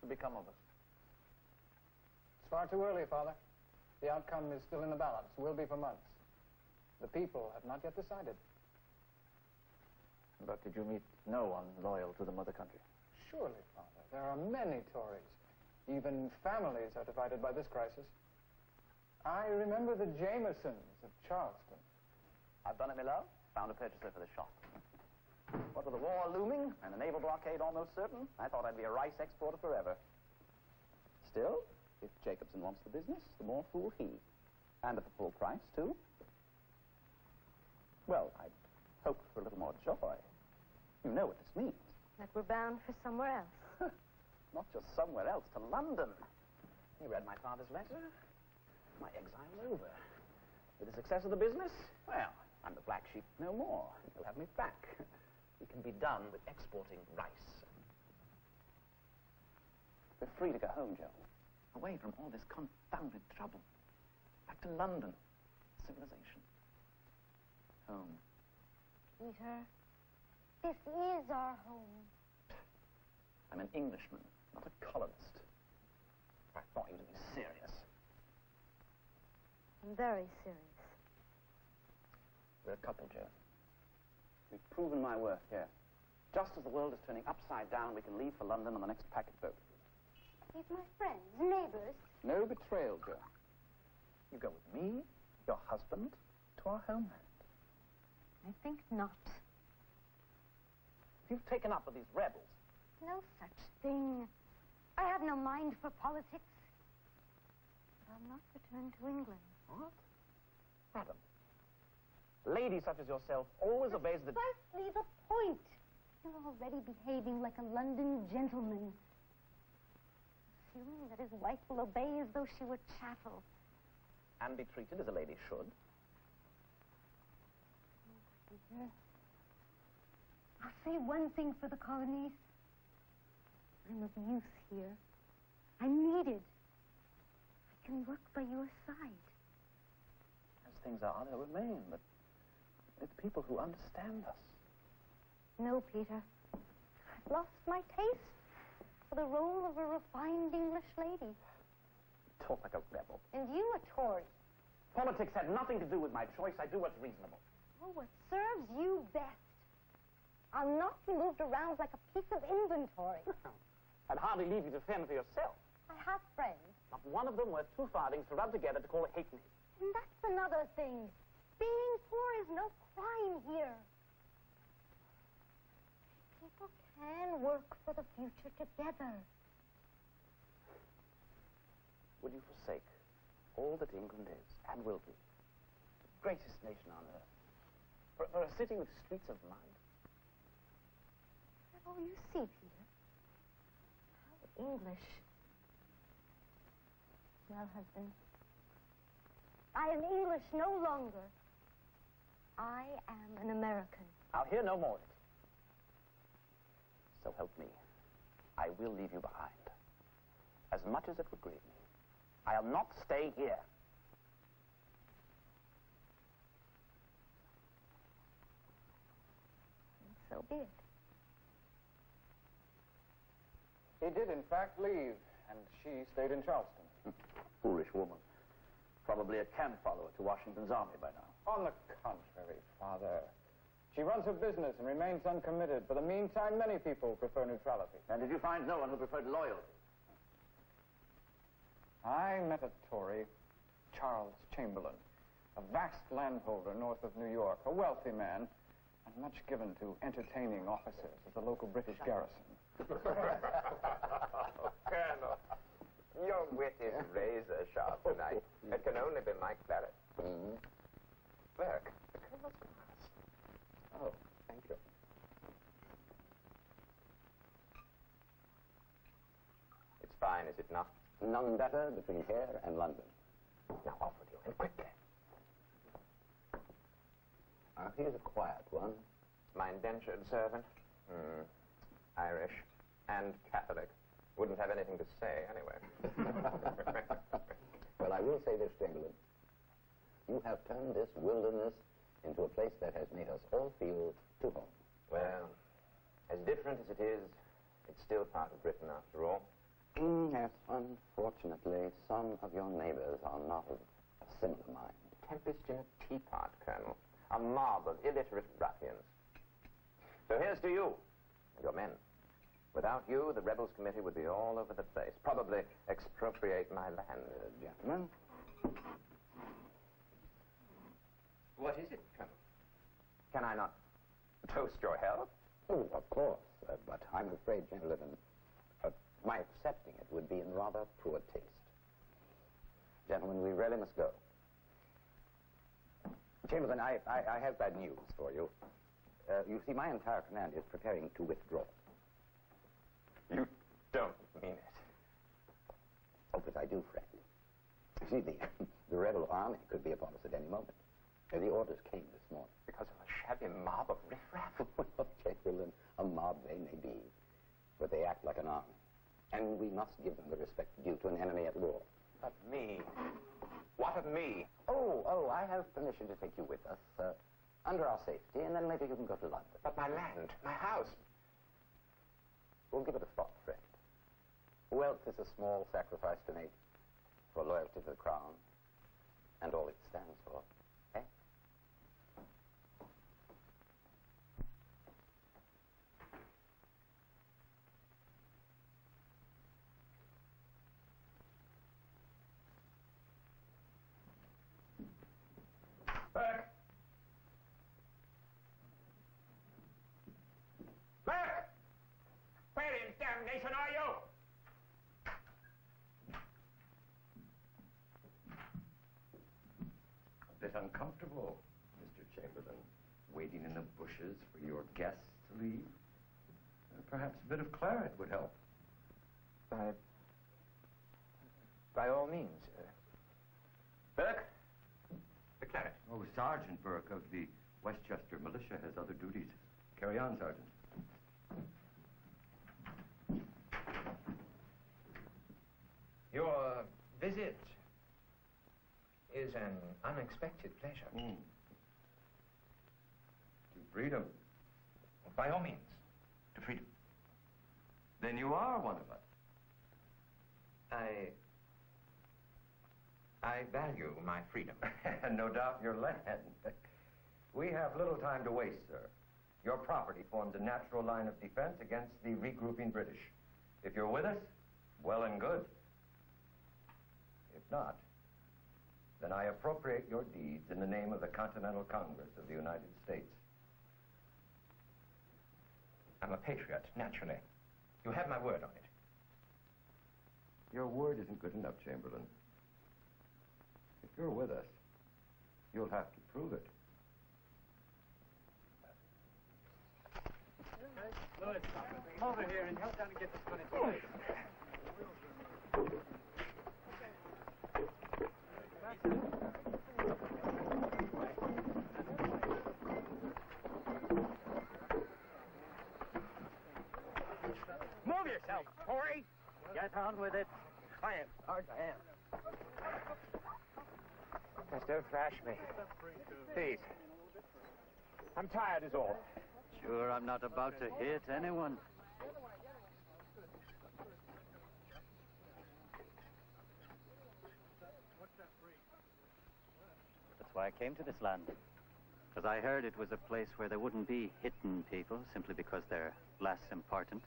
to become of us? It's far too early, Father. The outcome is still in the balance, will be for months. The people have not yet decided. But did you meet no one loyal to the mother country? Surely, Father. There are many Tories. Even families are divided by this crisis. I remember the Jamesons of Charleston. I've done it, my love. Found a purchaser for the shop. What with the war looming and the naval blockade almost certain, I thought I'd be a rice exporter forever. Still, if Jacobson wants the business, the more fool he. And at the full price, too. Well, I'd hoped for a little more joy. You know what this means. That we're bound for somewhere else. Not just somewhere else, to London. You read my father's letter? My exile's over. With the success of the business, well, I'm the black sheep no more. He'll have me back. We can be done with exporting rice. We're free to go home, Joe. Away from all this confounded trouble. Back to London. Civilization. Home. Peter, this is our home. I'm an Englishman, not a colonist. I thought you to be serious. I'm very serious. We're a couple, Joe. We've proven my worth here. Just as the world is turning upside down, we can leave for London on the next packet boat. He's my friends, neighbors. No betrayal, Joe. You go with me, your husband, to our homeland. I think not. You've taken up with these rebels. No such thing. I have no mind for politics. But I'll not return to England. What? Madam, lady such as yourself always obeys the... Precisely the point. You're already behaving like a London gentleman. Assuming that his wife will obey as though she were chattel. And be treated as a lady should. Peter, I'll say one thing for the colonies. I'm of use here. I'm needed. I can work by your side. As things are, they'll remain, but with people who understand us. No, Peter. I've lost my taste for the role of a refined English lady. Talk like a rebel. And you a Tory. Politics had nothing to do with my choice. I do what's reasonable. Oh, what serves you best. I'll not be moved around like a piece of inventory. I'd hardly leave you to fend for yourself. I have friends. Not one of them worth 2 farthings to rub together to call a halfpenny. And that's another thing. Being poor is no crime here. People can work for the future together. Will you forsake all that England is and will be, the greatest nation on earth, for a city with streets of mud? Is that all you see, Peter? How English. Well, husband, I am English no longer. I am an American. I'll hear no more of it. So help me, I will leave you behind. As much as it would grieve me, I'll not stay here. And so be it. He did, in fact, leave, and she stayed in Charleston. Foolish woman. Probably a camp follower to Washington's army by now. On the contrary, Father. She runs her business and remains uncommitted. For the meantime, many people prefer neutrality. And did you find no one who preferred loyalty? I met a Tory, Charles Chamberlain, a vast landholder north of New York, a wealthy man, and much given to entertaining officers of the local British garrison. Colonel, your wit is razor sharp tonight. It can only be my claret. Look, the Colonel's glass. Oh, thank you. It's fine, is it not? None better between here and London. Now off with you, and quickly. Here's a quiet one. My indentured servant. Irish. And Catholic. Wouldn't have anything to say, anyway. Well, I will say this, Chamberlain. You have turned this wilderness into a place that has made us all feel to home. Well, as different as it is, it's still part of Britain, after all. Yes, unfortunately, some of your neighbors are not of a similar mind. Tempest in a teapot, Colonel. A mob of illiterate ruffians. So here's to you and your men. Without you, the rebels committee would be all over the place. Probably expropriate my land. Gentlemen. What is it, Colonel? Can I not toast your health? Oh, of course. But I'm afraid, gentlemen, my accepting it would be in rather poor taste. Gentlemen, we really must go. Chamberlain, I have bad news for you. You see, my entire command is preparing to withdraw. You don't mean it. Oh, but I do, friend. You see, the rebel army could be upon us at any moment. The orders came this morning. Because of a shabby mob of riffraff? Well, Chamberlain, a mob they may be, but they act like an army. And we must give them the respect due to an enemy at war. But me? What of me? Oh, I have permission to take you with us, under our safety, and then later you can go to London. But my land, my house. We'll give it a thought, friend. Wealth is a small sacrifice to make for loyalty to the crown and all it stands for. Eh? Burke! Burke! Where in damnation are you? A bit uncomfortable, Mr. Chamberlain, waiting in the bushes for your guests to leave. Perhaps a bit of claret would help. By all means. Burke? The claret. Oh, Sergeant Burke of the Westchester Militia has other duties. Carry on, Sergeant. Your visit is an unexpected pleasure. To freedom. By all means, to freedom. Then you are one of us. I value my freedom. And no doubt your land. We have little time to waste, sir. Your property forms a natural line of defense against the regrouping British. If you're with us, well and good. If not, then I appropriate your deeds in the name of the Continental Congress of the United States. I'm a patriot, naturally. You have my word on it. Your word isn't good enough, Chamberlain. If you're with us, you'll have to prove it. Louis, come over here and help down to get this one into place. Move yourself, Tory! Get on with it. I am, Sarge, I am. Just don't thrash me. Please. I'm tired is all. Sure, I'm not about to hit anyone. That's why I came to this land. Because I heard it was a place where there wouldn't be hidden people simply because they're less important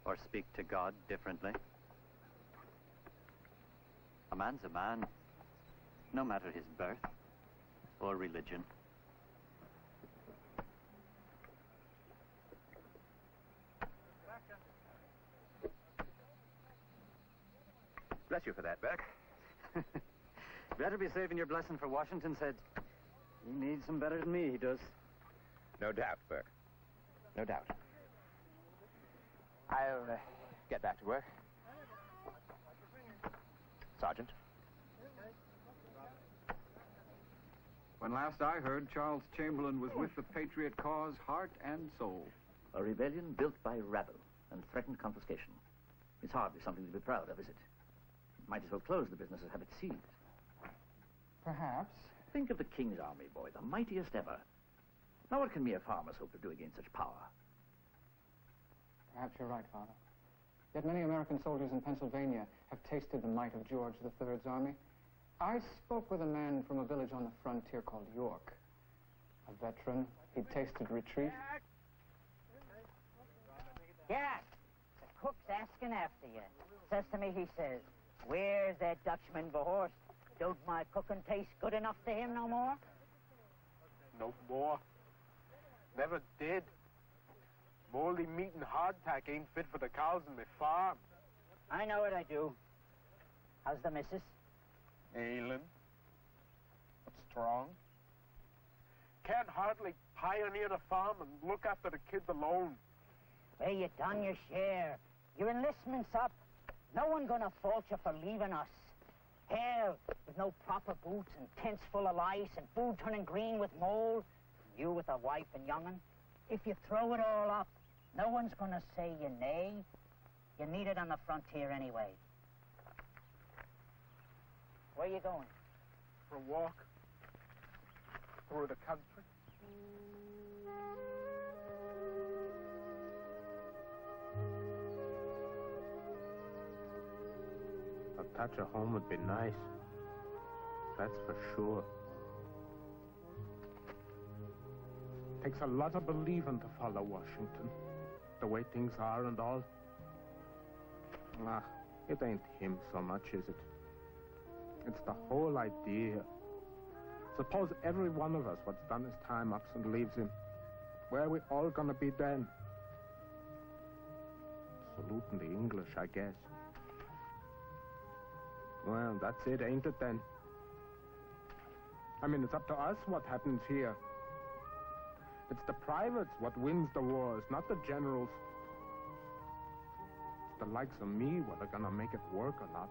or speak to God differently. A man's a man, no matter his birth or religion. Bless you for that, Burke. Better be saving your blessing for Washington's head. He needs some better than me, he does. No doubt, Burke. No doubt. I'll get back to work. Sergeant? When last I heard, Charles Chamberlain was with the Patriot cause heart and soul. A rebellion built by rabble and threatened confiscation. It's hardly something to be proud of, is it? Might as well close the business and have it seized. Perhaps. Think of the King's Army, boy, the mightiest ever. Now what can mere farmers hope to do against such power? Perhaps you're right, Father. Yet many American soldiers in Pennsylvania have tasted the might of George III's army. I spoke with a man from a village on the frontier called York. A veteran. He'd tasted retreat. Jack, the cook's asking after you. Says to me, he says, "Where's that Dutchman Verhorst? Don't my cooking taste good enough to him no more?" No more. Never did. Moldy meat and hardtack ain't fit for the cows in the farm. I know it, I do. How's the missus? Ailing. But strong. Can't hardly pioneer the farm and look after the kids alone. Well, you done your share. Your enlistment's up. No one gonna fault you for leaving us. Hell, with no proper boots and tents full of lice and food turning green with mold, you with a wife and young'un. If you throw it all up, no one's gonna say you nay. You need it on the frontier anyway. Where you going? For a walk. Through the country. A touch of home would be nice. That's for sure. Takes a lot of believing to follow Washington. The way things are and all. Nah, it ain't him so much, is it? It's the whole idea. Suppose every one of us what's done his time ups and leaves him. Where are we all gonna be then? Saluting the English, I guess. Well, that's it, ain't it, then? I mean, it's up to us what happens here. It's the privates what wins the wars, not the generals. It's the likes of me what are gonna make it work or not.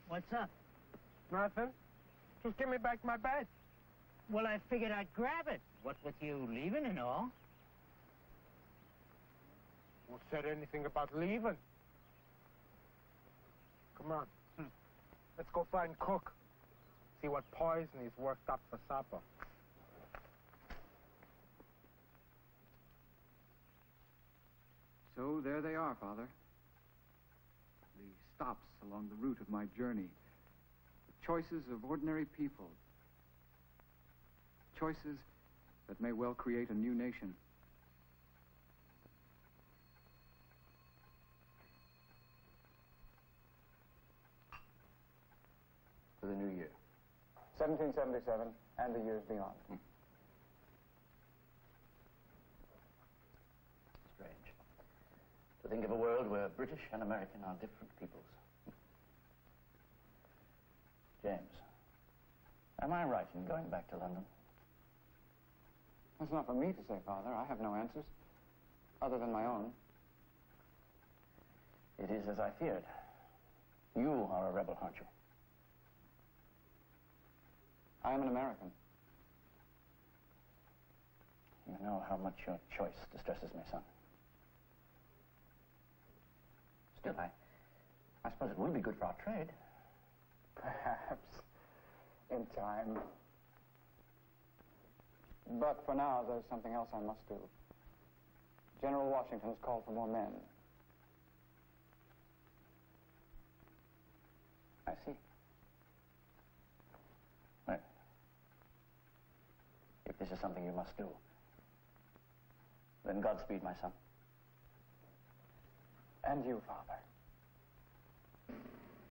What's up? Nothing. Just give me back my bed. Well, I figured I'd grab it. What with you leaving and all. Who said anything about leaving? Come on. Let's go find Cook. See what poison he's worked up for supper. So there they are, Father. The stops along the route of my journey. The choices of ordinary people. Choices that may well create a new nation. To the new year. 1777 and the years beyond. Strange. To think of a world where British and American are different peoples. James, am I right in going back to London? That's not for me to say, Father. I have no answers, other than my own. It is as I feared. You are a rebel, aren't you? I am an American. You know how much your choice distresses me, son. Still, I suppose it would be good for our trade. Perhaps. In time. But for now, there's something else I must do. General Washington has called for more men. I see. Well, if this is something you must do, then Godspeed, my son. And you, Father.